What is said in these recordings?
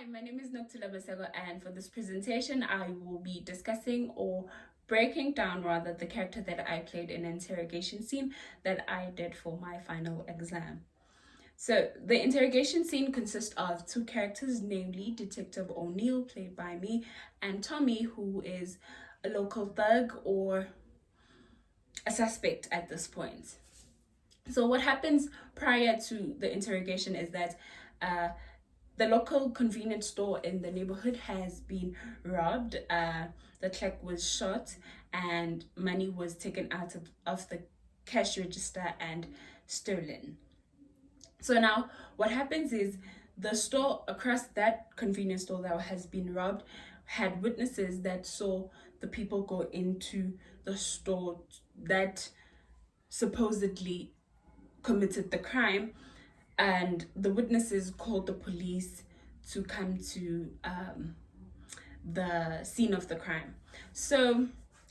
Hi, my name is Noktula Basego, and for this presentation, I will be discussing or breaking down rather the character that I played in an interrogation scene that I did for my final exam. So the interrogation scene consists of two characters, namely Detective O'Neill, played by me, and Tommy, who is a local thug or a suspect at this point. So what happens prior to the interrogation is that the local convenience store in the neighborhood has been robbed. The clerk was shot and money was taken out of the cash register and stolen. So now what happens is the store across that convenience store that has been robbed had witnesses that saw the people go into the store that supposedly committed the crime, and the witnesses called the police to come to the scene of the crime. So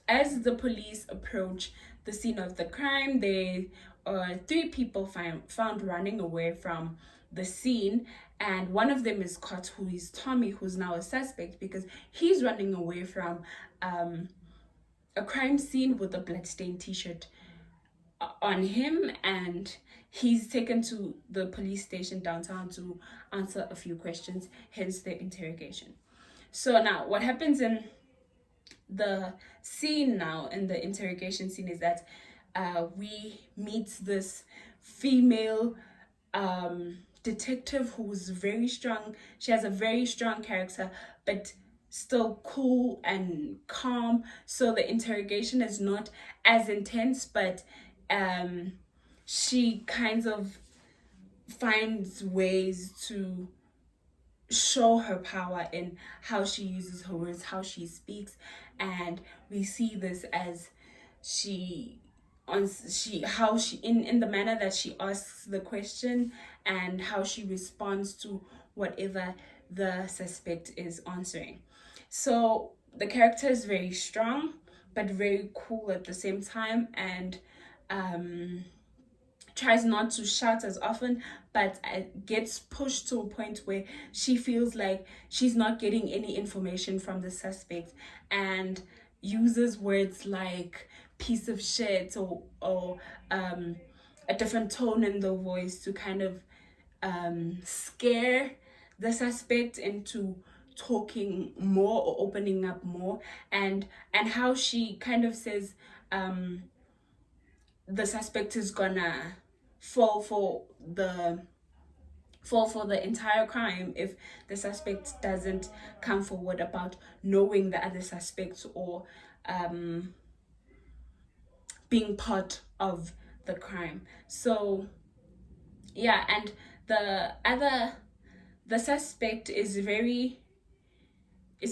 as the police approach the scene of the crime, there are three people found running away from the scene, and one of them is caught, who is Tommy, who's now a suspect because he's running away from a crime scene with a bloodstained t-shirt on him, and he's taken to the police station downtown to answer a few questions, hence the interrogation. So now what happens in the scene now, in the interrogation scene, is that we meet this female detective who's very strong. She has a very strong character, but still cool and calm. So the interrogation is not as intense, but she kind of finds ways to show her power in how she uses her words, how she speaks, and we see this as how she in the manner that she asks the question and how she responds to whatever the suspect is answering. So the character is very strong but very cool at the same time, and tries not to shout as often, but gets pushed to a point where she feels like she's not getting any information from the suspect, and uses words like piece of shit or a different tone in the voice to kind of scare the suspect into talking more or opening up more, and how she kind of says the suspect is gonna fall for the entire crime if the suspect doesn't come forward about knowing the other suspects or being part of the crime. So yeah, and the suspect is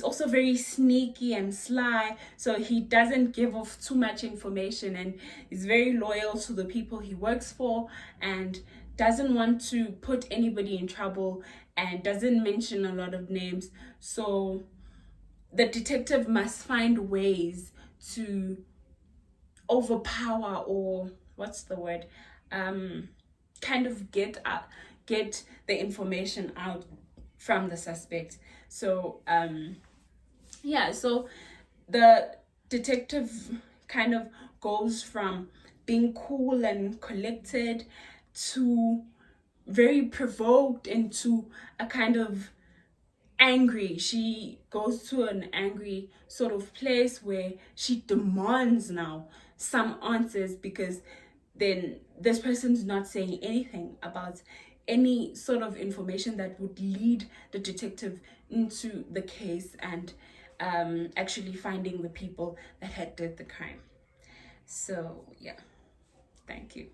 also very sneaky and sly, so he doesn't give off too much information and is very loyal to the people he works for and doesn't want to put anybody in trouble and doesn't mention a lot of names. So the detective must find ways to overpower, or what's the word, kind of get the information out from the suspect. So yeah, so the detective kind of goes from being cool and collected to very provoked into a kind of angry. She goes to an angry sort of place where she demands now some answers, because then this person's not saying anything about any sort of information that would lead the detective into the case and actually finding the people that had did the crime. So yeah, thank you.